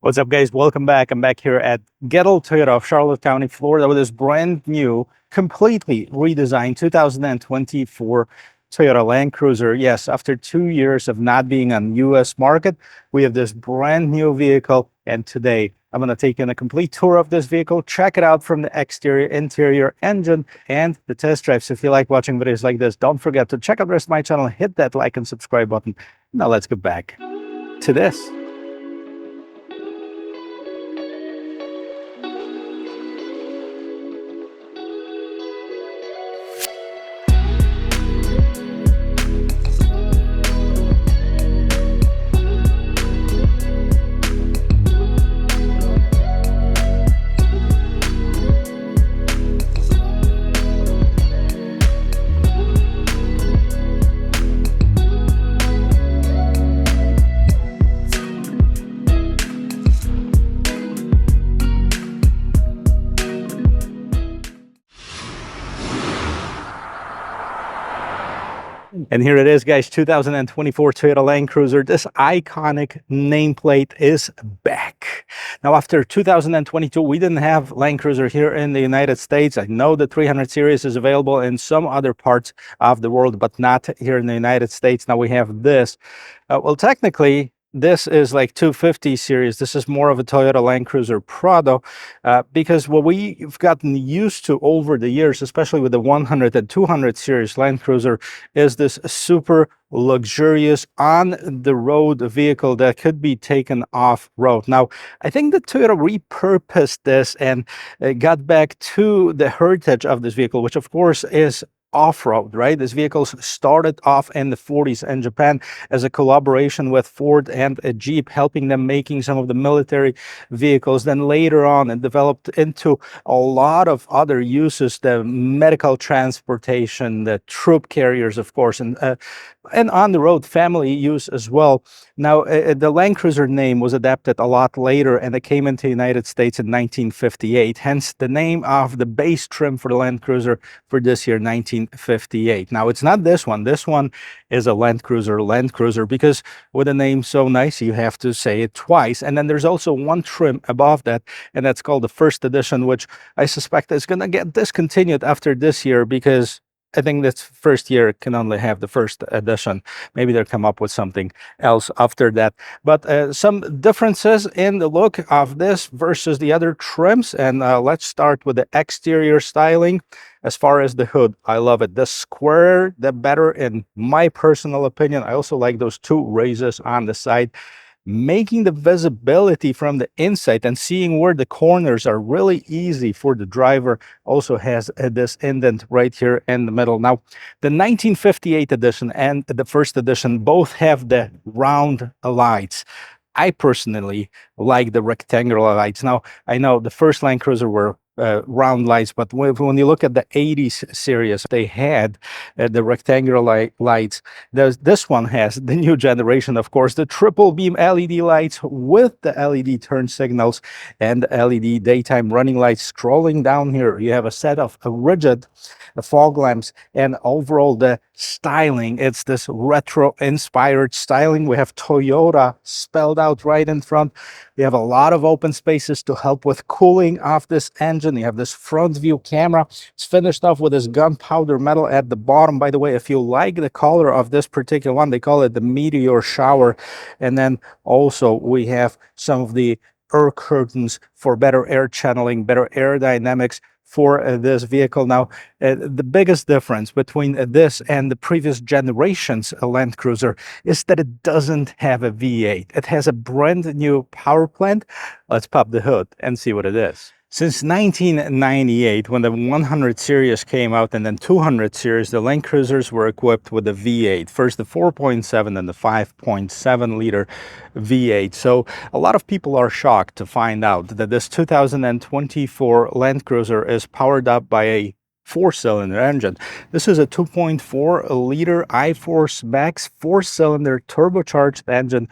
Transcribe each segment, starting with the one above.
What's up, guys? Welcome back. I'm back here at Gettle Toyota of Charlotte County, Florida, with this brand new, completely redesigned 2024 Toyota Land Cruiser. Yes, after 2 years of not being on US market, we have this brand new vehicle, and today I'm going to take in a complete tour of this vehicle, check it out from the exterior, interior, engine, and the test drive. So if you like watching videos like this, don't forget to check out the rest of my channel, hit that like and subscribe button. Now let's get back to this. And here it is, guys, 2024 Toyota Land Cruiser. This iconic nameplate is back. Now, after 2022, we didn't have Land Cruiser here in the United States. I know the 300 series is available in some other parts of the world, but not here in the United States. Now we have this. Well, technically, this is like 250 series. This is more of a Toyota Land Cruiser Prado because what we've gotten used to over the years, especially with the 100 and 200 series Land Cruiser, is this super luxurious on-the-road vehicle that could be taken off-road. Now, I think that Toyota repurposed this and got back to the heritage of this vehicle, which of course is off-road, right? This vehicle started off in the 40s in Japan as a collaboration with Ford and a Jeep, helping them making some of the military vehicles. Then later on it developed into a lot of other uses, the medical transportation, the troop carriers, of course, and on-the-road family use as well. Now, the Land Cruiser name was adapted a lot later, and it came into the United States in 1958. Hence, the name of the base trim for the Land Cruiser for this year, 1958. Now, it's not this one. This one is a Land Cruiser, because with a name so nice, you have to say it twice. And then there's also one trim above that, and that's called the First Edition, which I suspect is going to get discontinued after this year, because I think this first year can only have the First Edition. Maybe they'll come up with something else after that. But some differences in the look of this versus the other trims. And let's start with the exterior styling. As far as the hood, I love it. The squarer, the better, in my personal opinion. I also like those two raises on the side, making the visibility from the inside and seeing where the corners are really easy for the driver. Also has this indent right here in the middle. Now, the 1958 edition and the First Edition both have the round lights. I personally like the rectangular lights. Now, I know the first Land Cruiser were round lights, but when you look at the 80s series, they had the rectangular lights. This one has the new generation, of course, the triple beam LED lights with the LED turn signals and LED daytime running lights. Scrolling down here, you have a set of rigid fog lamps, and overall the styling, it's this retro inspired styling. We have Toyota spelled out right in front. We have a lot of open spaces to help with cooling off this engine. You have this front view camera. It's finished off with this gunpowder metal at the bottom. By the way, if you like the color of this particular one, they call it the Meteor Shower. And then also we have some of the air curtains for better air channeling, better aerodynamics for this vehicle. Now, the biggest difference between this and the previous generation's Land Cruiser is that it doesn't have a V8. It has a brand new power plant. Let's pop the hood and see what it is. Since 1998, when the 100 series came out and then 200 series, the Land Cruisers were equipped with the V8. First the 4.7 and the 5.7 liter V8. So a lot of people are shocked to find out that this 2024 Land Cruiser is powered up by a 4-cylinder engine. This is a 2.4 liter I-Force Max 4-cylinder turbocharged engine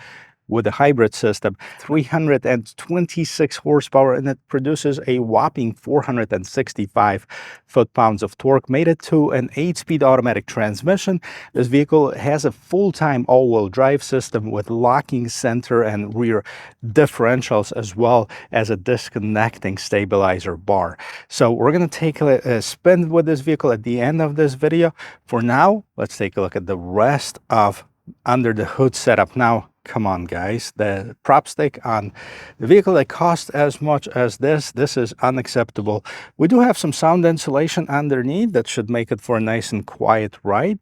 with a hybrid system, 326 horsepower, and it produces a whopping 465 foot-pounds of torque, made it to an 8-speed automatic transmission. This vehicle has a full-time all-wheel drive system with locking center and rear differentials, as well as a disconnecting stabilizer bar. So we're going to take a spin with this vehicle at the end of this video. For now, let's take a look at the rest of under the hood setup. Now, come on guys, the prop stick on the vehicle that costs as much as this is unacceptable. We do have some sound insulation underneath that should make it for a nice and quiet ride.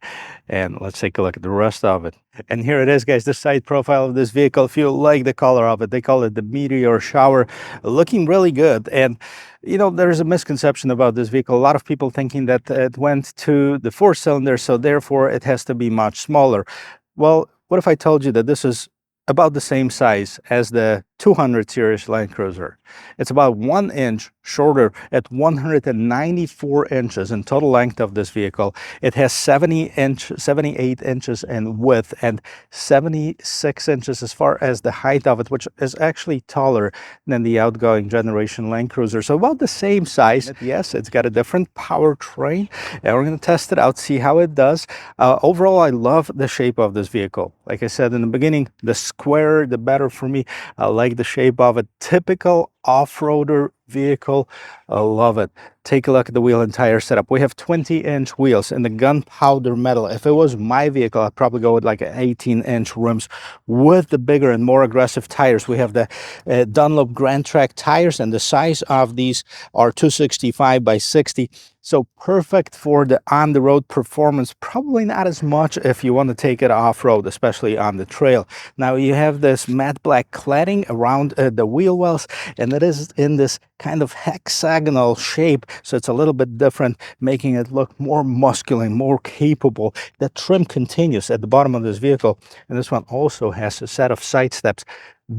And let's take a look at the rest of it. And here it is, guys, the side profile of this vehicle. If you like the color of it, they call it the meteor shower, looking really good. And you know, there's a misconception about this vehicle. A lot of people thinking that it went to the 4-cylinder, so therefore it has to be much smaller. Well, what if I told you that this is about the same size as the 200 series Land Cruiser? It's about 1 inch shorter at 194 inches in total length of this vehicle. It has 78 inches in width and 76 inches as far as the height of it, which is actually taller than the outgoing generation Land Cruiser. So about the same size. Yes, it's got a different powertrain, and we're going to test it out, see how it does. Overall, I love the shape of this vehicle. Like I said in the beginning, the squarer, the better for me. I like the shape of a typical off-roader vehicle. I love it. Take a look at the wheel and tire setup. We have 20-inch wheels in the gunpowder metal. If it was my vehicle, I'd probably go with like 18-inch rims with the bigger and more aggressive tires. We have the Dunlop Grand Track tires, and the size of these are 265 by 60. So perfect for the on-the-road performance. Probably not as much if you want to take it off-road, especially on the trail. Now you have this matte black cladding around the wheel wells, and it is in this kind of hexagonal shape, so it's a little bit different, making it look more muscular, more capable. The trim continues at the bottom of this vehicle, and this one also has a set of side steps.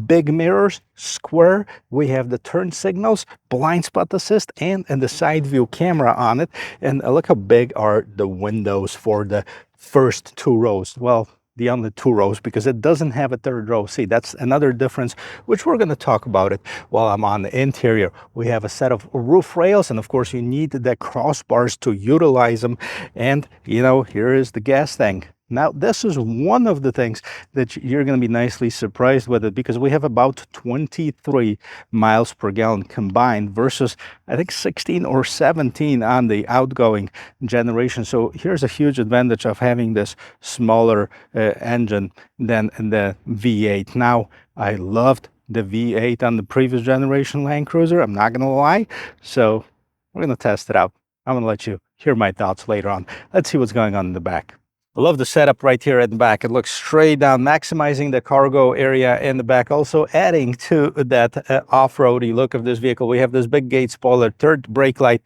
Big mirrors, square. We have the turn signals, blind spot assist, and the side view camera on it. And look how big are the windows for the first 2 rows. Well, the only 2 rows, because it doesn't have a 3rd row. See, that's another difference, which we're going to talk about it while I'm on the interior. We have a set of roof rails, and of course you need the crossbars to utilize them. And you know, here is the gas tank. Now, this is one of the things that you're going to be nicely surprised with it, because we have about 23 miles per gallon combined versus, I think, 16 or 17 on the outgoing generation. So here's a huge advantage of having this smaller engine than the V8. Now, I loved the V8 on the previous generation Land Cruiser, I'm not going to lie. So we're going to test it out. I'm going to let you hear my thoughts later on. Let's see what's going on in the back. I love the setup right here at the back. It looks straight down, maximizing the cargo area in the back, also adding to that off-roady look of this vehicle. We have this big gate spoiler, 3rd brake light,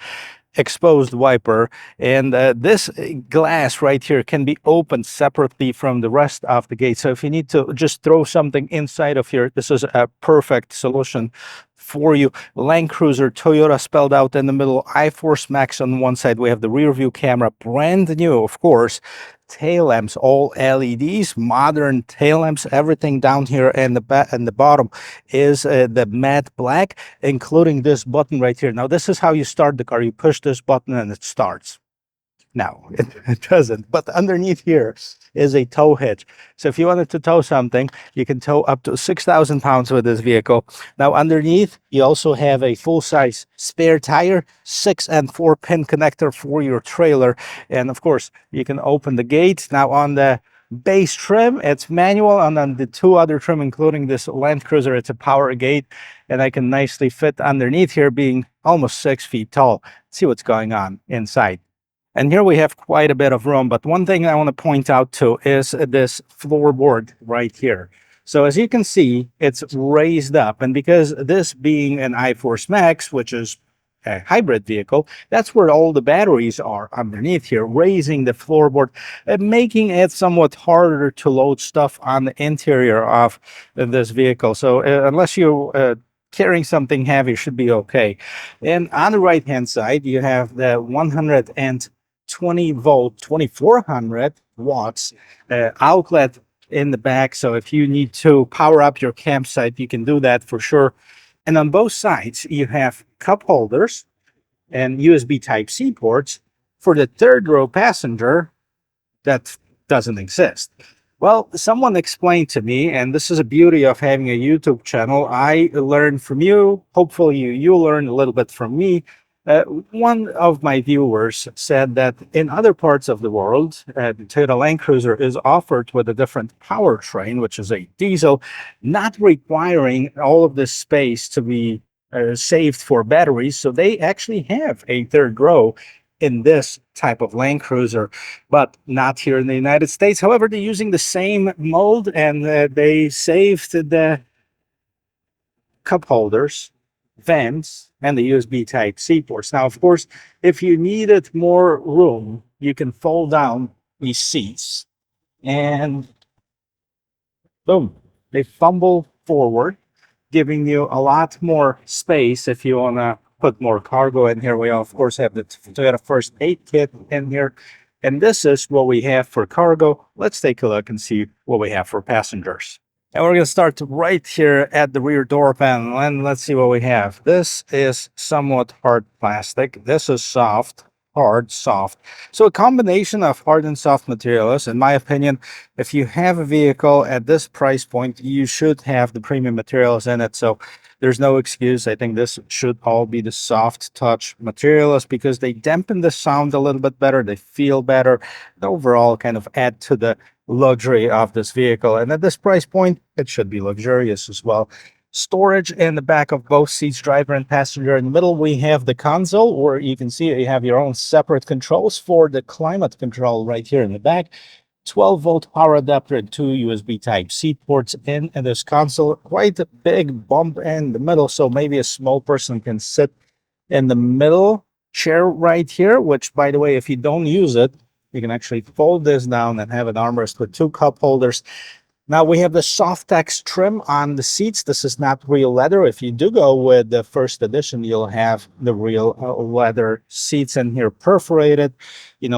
exposed wiper, and this glass right here can be opened separately from the rest of the gate. So if you need to just throw something inside of here, this is a perfect solution for you. Land Cruiser, Toyota spelled out in the middle, iForce Max on one side. We have the rear view camera, brand new, of course. Tail lamps, all LEDs, modern tail lamps. Everything down here and the back and the bottom is the matte black, including this button right here. Now, this is how you start the car. You push this button and it starts. No, it doesn't. But underneath here is a tow hitch. So if you wanted to tow something, you can tow up to 6,000 pounds with this vehicle. Now underneath, you also have a full-size spare tire, 6 and 4 pin connector for your trailer. And of course, you can open the gate. Now on the base trim, it's manual, and on the 2 other trim, including this Land Cruiser, it's a power gate, and I can nicely fit underneath here, being almost 6 feet tall. Let's see what's going on inside. And here we have quite a bit of room, but one thing I want to point out too is this floorboard right here. So as you can see, it's raised up, and because this being an iForce Max, which is a hybrid vehicle, that's where all the batteries are underneath here, raising the floorboard, making it somewhat harder to load stuff on the interior of this vehicle. So unless you carrying something heavy, should be okay. And on the right hand side, you have the 120 volt 2400 watts outlet in the back. So if you need to power up your campsite, you can do that for sure. And on both sides, you have cup holders and USB Type-C ports. For the third row passenger, that doesn't exist. Well, someone explained to me, and this is a beauty of having a YouTube channel. I learned from you. Hopefully, you learn a little bit from me. One of my viewers said that in other parts of the world, the Toyota Land Cruiser is offered with a different powertrain, which is a diesel, not requiring all of this space to be saved for batteries. So they actually have a third row in this type of Land Cruiser, but not here in the United States. However, they're using the same mold, and they saved the cup holders, vents, and the USB Type-C ports. Now, of course, if you needed more room, you can fold down these seats, and boom, they fumble forward, giving you a lot more space if you want to put more cargo in here. We of course have the Toyota First Aid Kit in here, and this is what we have for cargo. Let's take a look and see what we have for passengers. And we're going to start right here at the rear door panel, and let's see what we have. This is somewhat hard plastic. This is soft, hard, soft. So a combination of hard and soft materials. In my opinion, if you have a vehicle at this price point, you should have the premium materials in it. So there's no excuse. I think this should all be the soft touch materials because they dampen the sound a little bit better. They feel better. And overall kind of add to the luxury of this vehicle. And at this price point, it should be luxurious as well. Storage in the back of both seats, driver and passenger. In the middle, we have the console, where you can see you have your own separate controls for the climate control right here in the back. 12-volt power adapter and 2 USB Type-C ports in this console. Quite a big bump in the middle, so maybe a small person can sit in the middle chair right here, which, by the way, if you don't use it, you can actually fold this down and have an armrest with 2 cup holders. Now we have the Softex trim on the seats. This is not real leather. If you do go with the first edition, you'll have the real leather seats in here, perforated,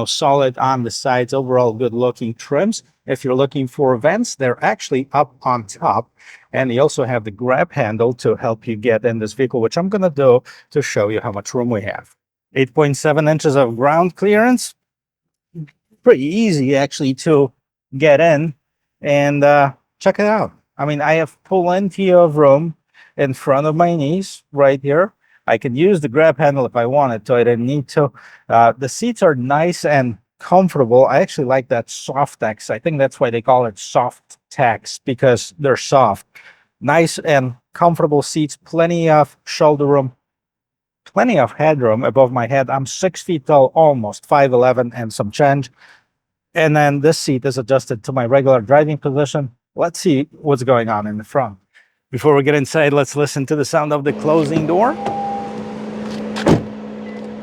solid on the sides, overall good looking trims. If you're looking for vents, they're actually up on top. And you also have the grab handle to help you get in this vehicle, which I'm going to do to show you how much room we have. 8.7 inches of ground clearance. Pretty easy actually to get in. And check it out. I mean, I have plenty of room in front of my knees right here. I could use the grab handle if I wanted to. I didn't need to. The seats are nice and comfortable. I actually like that Softex. I think that's why they call it Softex, because they're soft. Nice and comfortable seats. Plenty of shoulder room. Plenty of headroom above my head. I'm 6 feet tall, almost 5'11" and some change. And then this seat is adjusted to my regular driving position. Let's see what's going on in the front. Before we get inside, let's listen to the sound of the closing door.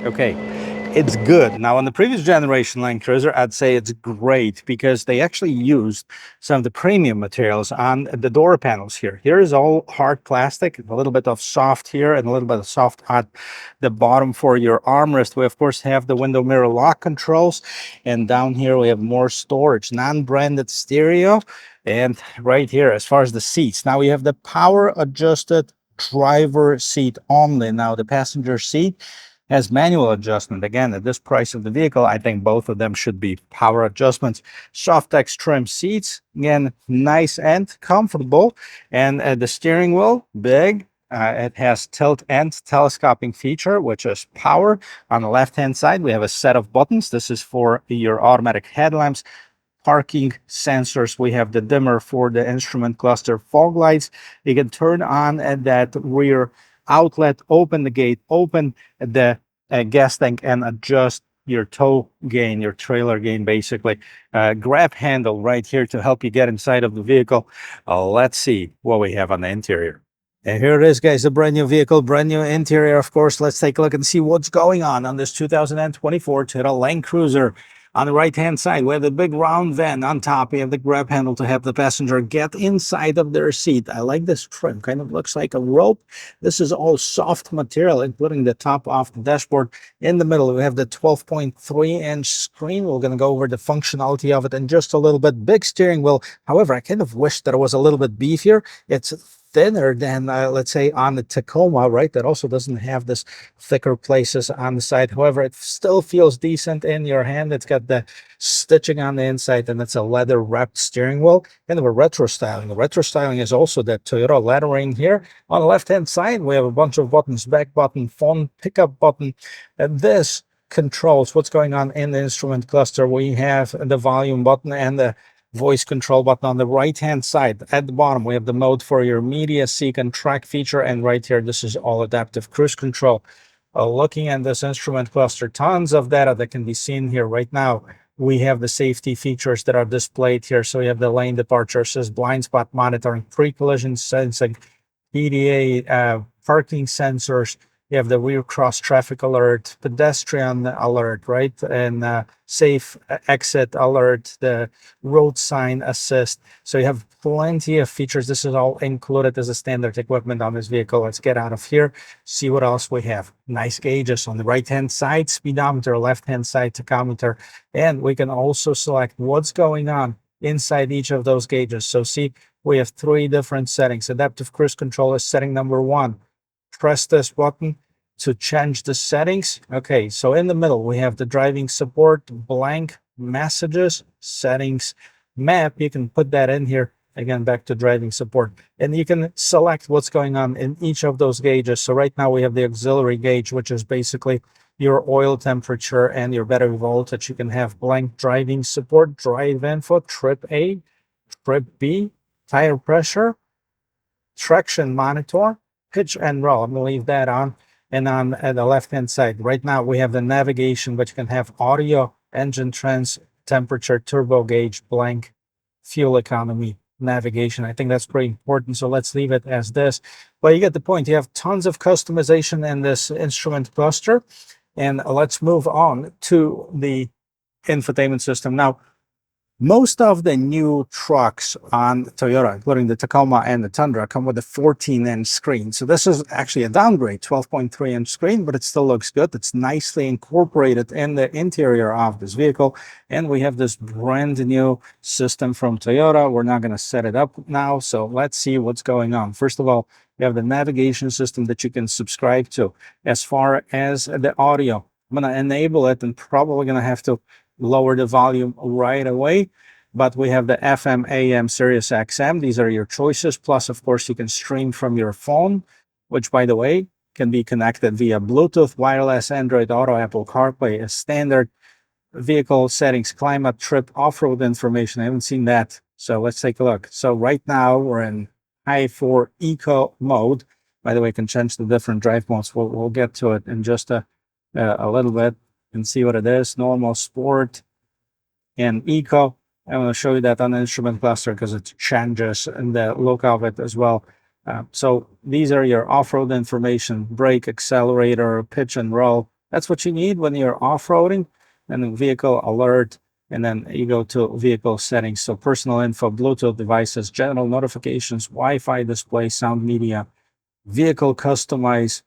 Okay, it's good. Now, on the previous generation Land Cruiser, I'd say it's great because they actually used some of the premium materials on the door panels here. Here is all hard plastic, a little bit of soft here and a little bit of soft at the bottom for your armrest. We, of course, have the window mirror lock controls. And down here, we have more storage, non-branded stereo. And right here, as far as the seats, now we have the power adjusted driver seat only. Now, the passenger seat has manual adjustment. Again, at this price of the vehicle, I think both of them should be power adjustments. Softex trim seats, again, nice and comfortable. And the steering wheel, big. It has tilt and telescoping feature, which is power. On the left-hand side, we have a set of buttons. This is for your automatic headlamps. Parking sensors. We have the dimmer for the instrument cluster, fog lights. You can turn on that rear outlet, open the gate, open the gas tank, and adjust your tow gain, your trailer gain, basically. Grab handle right here to help you get inside of the vehicle. Let's see what we have on the interior. And here it is, guys, a brand new vehicle, brand new interior, of course. Let's take a look and see what's going on this 2024 Toyota Land Cruiser. On the right-hand side, we have the big round vent on top. We have the grab handle to have the passenger get inside of their seat. I like this trim. Kind of looks like a rope. This is all soft material, including the top of the dashboard. In the middle, we have the 12.3-inch screen. We're going to go over the functionality of it in just a little bit. Big steering wheel. However, I kind of wish that it was a little bit beefier. It's thinner than, let's say, on the Tacoma, right? That also doesn't have this thicker places on the side. However, it still feels decent in your hand. It's got the stitching on the inside, and it's a leather wrapped steering wheel. Kind of a retro styling. The retro styling is also the Toyota lettering here. On the left-hand side, we have a bunch of buttons: back button, phone pickup button, and this controls what's going on in the instrument cluster. We have the volume button and the voice control button on the right hand side. At the bottom, we have the mode for your media, seek, and track feature, and right here, this is all adaptive cruise control. Looking at this instrument cluster, tons of data that can be seen here right now. We have the safety features that are displayed here. So you have the lane departure assist, blind spot monitoring, pre-collision sensing, PDA, parking sensors. You have the rear cross traffic alert, pedestrian alert, right? And safe exit alert, the road sign assist. So you have plenty of features. This is all included as a standard equipment on this vehicle. Let's get out of here, see what else we have. Nice gauges on the right-hand side, speedometer, left-hand side tachometer. And we can also select what's going on inside each of those gauges. So see, we have 3 different settings. Adaptive cruise control is setting number 1. Press this button to change the settings. Okay, so in the middle, we have the driving support, blank, messages, settings, map. You can put that in here. Again, back to driving support. And you can select what's going on in each of those gauges. So right now we have the auxiliary gauge, which is basically your oil temperature and your battery voltage. You can have blank driving support, drive info, trip A, trip B, tire pressure, traction monitor, pitch and roll. I'm going to leave that on. And on the left-hand side, right now we have the navigation, but you can have audio, engine trends, temperature, turbo gauge, blank, fuel economy, navigation. I think that's pretty important. So let's leave it as this. But you get the point. You have tons of customization in this instrument cluster. And let's move on to the infotainment system. Now, most of the new trucks on Toyota, including the Tacoma and the Tundra, come with a 14-inch screen. So this is actually a downgrade, 12.3-inch screen, but it still looks good. It's nicely incorporated in the interior of this vehicle. And we have this brand new system from Toyota. We're not going to set it up now. So let's see what's going on. First of all, we have the navigation system that you can subscribe to. As far as the audio, I'm going to enable it and probably going to have to lower the volume right away. But we have the FM, AM, Sirius XM. These are your choices. Plus, of course, you can stream from your phone, which, by the way, can be connected via Bluetooth, wireless, Android Auto, Apple CarPlay, as standard. Vehicle settings, climate, trip, off-road information. I haven't seen that. So let's take a look. So right now we're in high for eco mode. By the way, you can change the different drive modes. We'll get to it in just a little bit and see what it is. Normal, sport, and eco. I'm going to show you that on the instrument cluster because it changes in the look of it as well. So these are your off-road information: brake, accelerator, pitch and roll. That's what you need when you're off-roading. And then vehicle alert, and then you go to vehicle settings. So personal info, Bluetooth devices, general notifications, Wi-Fi display, sound media, vehicle customize,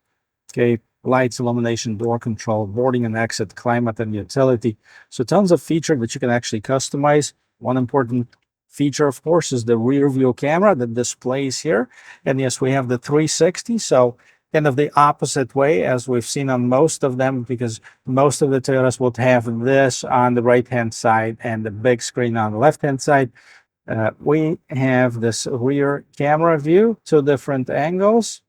okay, lights, illumination, door control, boarding and exit, climate, and utility. So tons of features that you can actually customize. One important feature, of course, is the rear view camera that displays here. And yes, we have the 360. So kind of the opposite way as we've seen on most of them, because most of the Toyotas will have this on the right-hand side and the big screen on the left-hand side. We have this rear camera view, 2 different angles.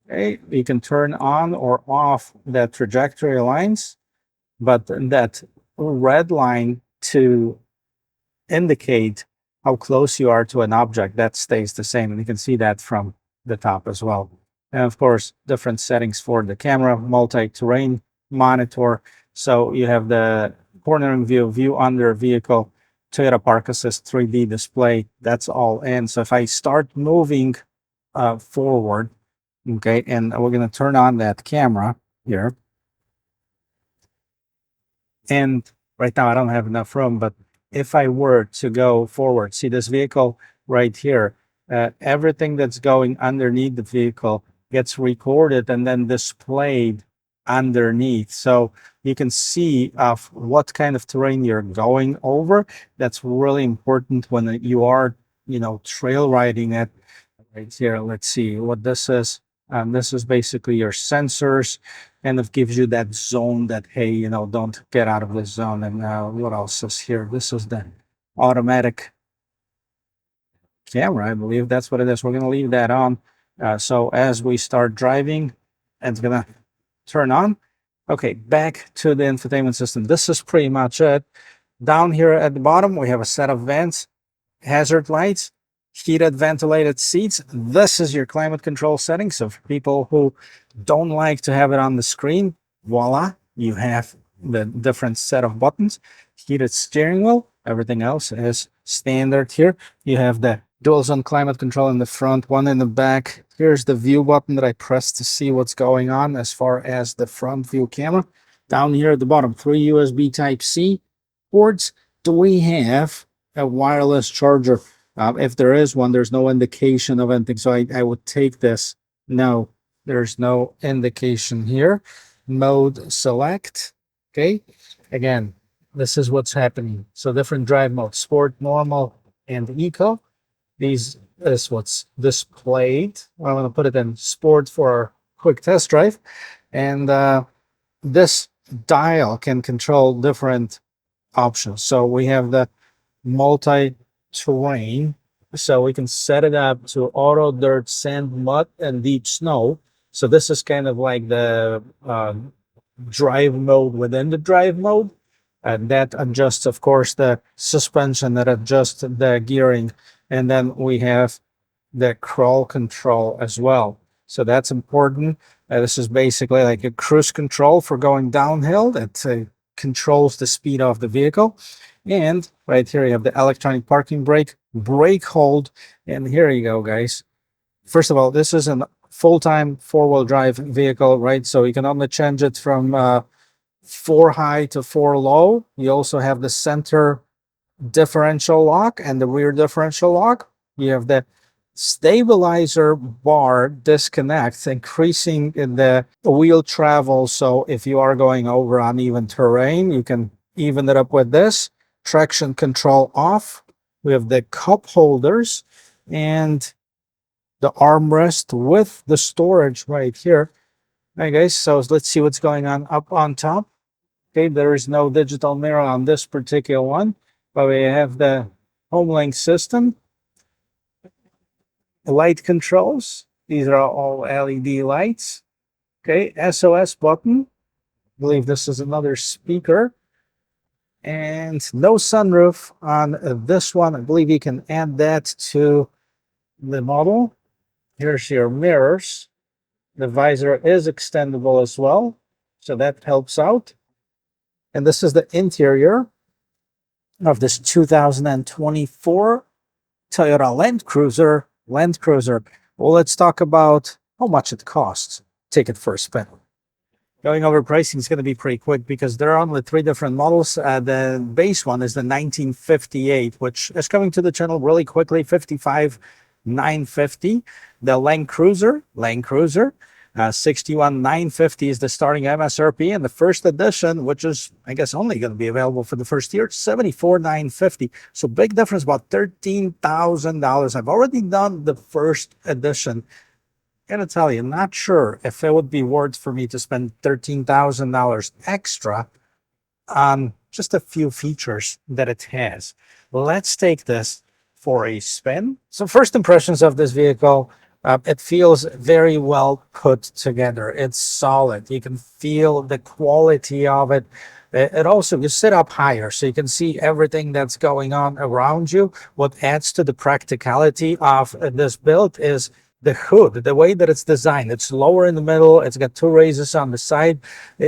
Okay, you can turn on or off the trajectory lines, but that red line to indicate how close you are to an object, that stays the same. And you can see that from the top as well. And of course, different settings for the camera, multi-terrain monitor. So you have the cornering view, view under vehicle, Toyota Park Assist 3D display. That's all in. So if I start moving forward, okay, and we're going to turn on that camera here. And Right now I don't have enough room, but if I were to go forward, see this vehicle right here, everything that's going underneath the vehicle gets recorded and then displayed underneath. So you can see of what kind of terrain you're going over. That's really important when you are, trail riding it. Right here, let's see what this is. This is basically your sensors, and it gives you that zone that, hey, don't get out of this zone. And what else is here? This is the automatic camera. I believe that's what it is. We're going to leave that on. So as we start driving, it's going to turn on. Okay, back to the infotainment system. This is pretty much it. Down here at the bottom, we have a set of vents, hazard lights, heated ventilated seats. This is your climate control settings. So for people who don't like to have it on the screen, voila, you have the different set of buttons. Heated steering wheel, everything else is standard here. You have the dual zone climate control in the front, one in the back. Here's the view button that I press to see what's going on as far as the front view camera. Down here at the bottom, 3 USB Type-C ports. Do we have a wireless charger? If there is one, there's no indication of anything. So I would take this. No, there's no indication here. Mode select. Okay. Again, this is what's happening. So different drive modes, sport, normal, and eco. These is what's displayed. I'm going to put it in sport for a quick test drive. And this dial can control different options. So we have the multi-terrain. So we can set it up to auto, dirt, sand, mud, and deep snow. So this is kind of like the drive mode within the drive mode. And that adjusts, of course, the suspension, that adjusts the gearing. And then we have the crawl control as well. So that's important. This is basically like a cruise control for going downhill. That controls the speed of the vehicle. And right here you have the electronic parking brake, brake hold. And here you go, guys. First of all, this is a full-time four-wheel drive vehicle, right? So you can only change it from 4 high to 4 low. You also have the center differential lock and the rear differential lock. You have the stabilizer bar disconnects, increasing the wheel travel. So if you are going over uneven terrain, you can even it up with this. Traction control off. We have the cup holders and the armrest with the storage right here. All right, guys, so let's see what's going on up on top. Okay, there is no digital mirror on this particular one, but we have the HomeLink system. Light controls. These are all LED lights. Okay, SOS button. I believe this is another speaker. And no sunroof on this one. I believe you can add that to the model. Here's your mirrors. The visor is extendable as well, so that helps out. And this is the interior of this 2024 Toyota Land Cruiser. Well, let's talk about how much it costs. Take it for a spin. Going over pricing is going to be pretty quick because there are only 3 different models. The base one is the 1958, which is coming to the channel really quickly, 55,950. The Land Cruiser, 61,950 is the starting MSRP, and the first edition, which is, I guess, only going to be available for the first year, 74,950. So big difference, about $13,000. I've already done the first edition. Gotta tell you, not sure if it would be worth for me to spend $13,000 extra on just a few features that it has. Let's take this for a spin. So first impressions of this vehicle, it feels very well put together. It's solid. You can feel the quality of it. It also, you sit up higher so you can see everything that's going on around you. What adds to the practicality of this build is the hood, the way that it's designed. It's lower in the middle. It's got 2 raises on the side.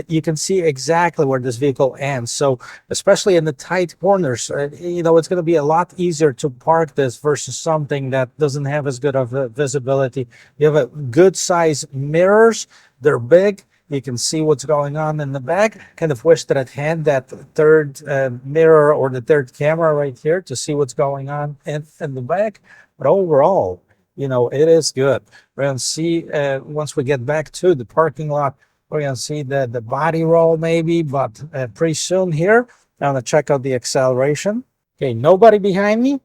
You can see exactly where this vehicle ends. So especially in the tight corners, it's going to be a lot easier to park this versus something that doesn't have as good of visibility. You have a good size mirrors. They're big. You can see what's going on in the back. Kind of wish that it had that third mirror or the third camera right here to see what's going on in the back. But overall, it is good. We're going to see once we get back to the parking lot, we're going to see the body roll maybe, but pretty soon here, I'm going to check out the acceleration. Okay, nobody behind me.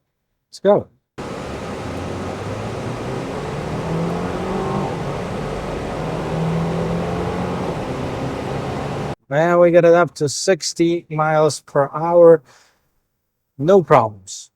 Let's go. Well, we got it up to 60 miles per hour. No problems.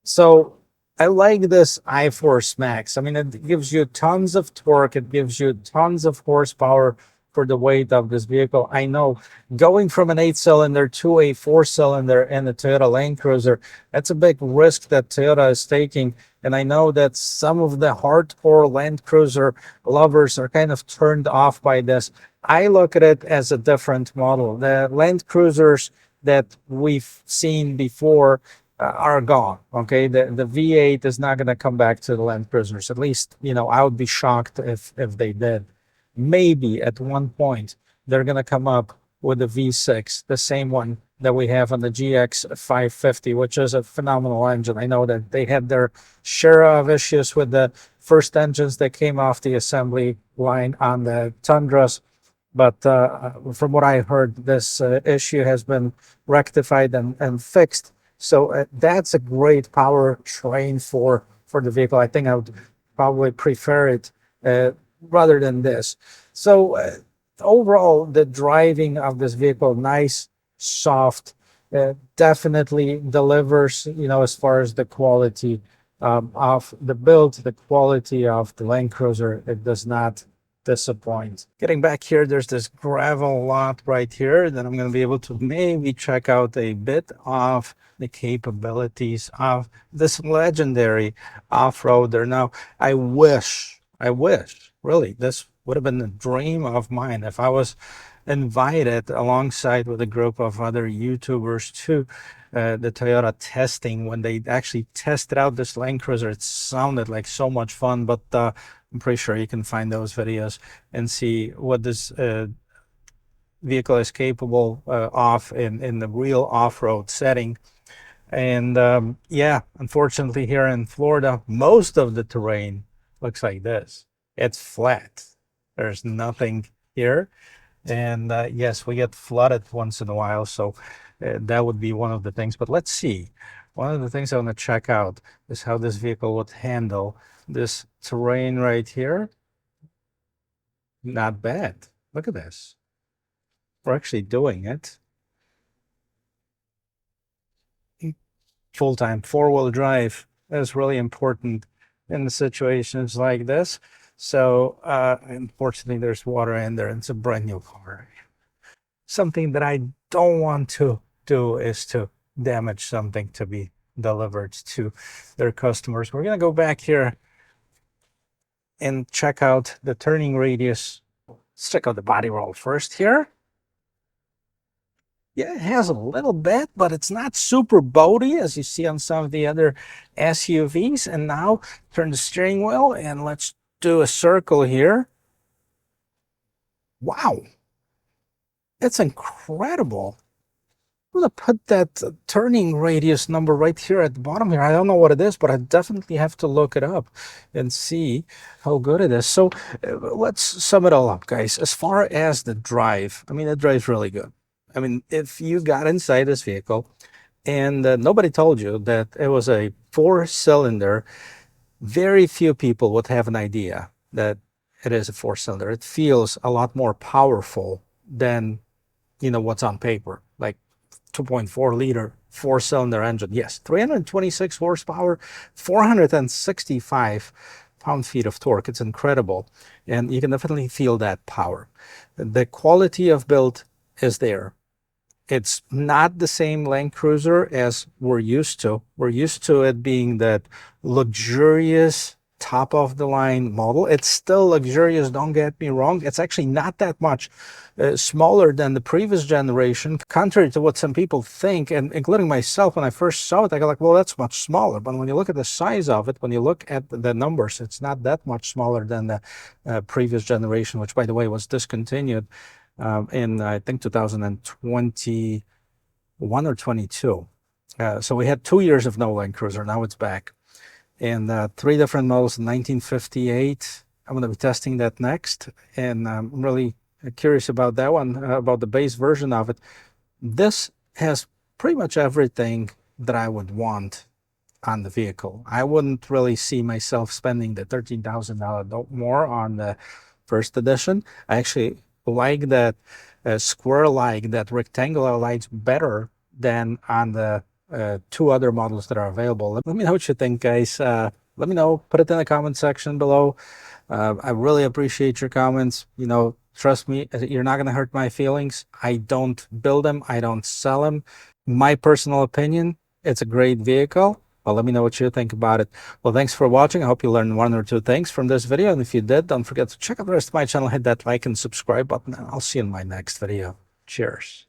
So I like this iForce Max. I mean, it gives you tons of torque. It gives you tons of horsepower for the weight of this vehicle. I know going from an 8-cylinder to a 4-cylinder in the Toyota Land Cruiser, that's a big risk that Toyota is taking. And I know that some of the hardcore Land Cruiser lovers are kind of turned off by this. I look at it as a different model. The Land Cruisers that we've seen before are gone. Okay, the V8 is not going to come back to the Land Cruisers. At least, I would be shocked if they did. Maybe at one point they're going to come up with a V6, the same one that we have on the GX 550, which is a phenomenal engine. I know that they had their share of issues with the first engines that came off the assembly line on the Tundras. But from what I heard, this issue has been rectified and fixed. So that's a great power train for the vehicle. I think I would probably prefer it rather than this. So overall, the driving of this vehicle, nice, soft, definitely delivers, as far as the quality of the build, the quality of the Land Cruiser. It does not disappoint. Getting back here, there's this gravel lot right here that I'm going to be able to maybe check out a bit of the capabilities of this legendary off-roader. Now, I wish, really, this would have been a dream of mine if I was invited alongside with a group of other YouTubers to the Toyota testing when they actually tested out this Land Cruiser. It sounded like so much fun, but I'm pretty sure you can find those videos and see what this vehicle is capable of in the real off-road setting. And yeah, unfortunately here in Florida, most of the terrain looks like this. It's flat. There's nothing here. And yes, we get flooded once in a while, so that would be one of the things. But let's see. One of the things I want to check out is how this vehicle would handle this terrain right here. Not bad. Look at this. We're actually doing it. Full-time 4-wheel drive is really important in situations like this. So unfortunately, there's water in there. It's a brand new car. Something that I don't want to do is to damage something to be delivered to their customers. We're going to go back here and check out the turning radius. Let's check out the body roll first here. Yeah, it has a little bit, but it's not super boaty as you see on some of the other SUVs. And now turn the steering wheel and let's do a circle here. Wow, it's incredible. I'm going to put that turning radius number right here at the bottom here. I don't know what it is, but I definitely have to look it up and see how good it is. So let's sum it all up, guys. As far as the drive, I mean, it drives really good. I mean, if you got inside this vehicle and nobody told you that it was a 4-cylinder, very few people would have an idea that it is a 4-cylinder. It feels a lot more powerful than, what's on paper. Like 2.4 liter 4-cylinder engine. Yes, 326 horsepower, 465 pound-feet of torque. It's incredible. And you can definitely feel that power. The quality of build is there. It's not the same Land Cruiser as we're used to. We're used to it being that luxurious top of the line model. It's still luxurious, don't get me wrong. It's actually not that much smaller than the previous generation, contrary to what some people think, and including myself. When I first saw it, I got like, well, that's much smaller. But when you look at the size of it, when you look at the numbers, it's not that much smaller than the previous generation, which, by the way, was discontinued in, I think, 2021 or 22. So we had 2 years of no Land Cruiser. Now it's back. And 3 different models in 1958. I'm going to be testing that next. And I'm really curious about that one, about the base version of it. This has pretty much everything that I would want on the vehicle. I wouldn't really see myself spending the $13,000 more on the first edition. I actually like that square-like, that rectangular lights better than on the 2 other models that are available. Let me know what you think, guys. Let me know. Put it in the comment section below. I really appreciate your comments. You know, trust me, you're not going to hurt my feelings. I don't build them. I don't sell them. My personal opinion, it's a great vehicle. Well, let me know what you think about it. Well, thanks for watching. I hope you learned 1 or 2 things from this video. And if you did, don't forget to check out the rest of my channel. Hit that like and subscribe button. And I'll see you in my next video. Cheers.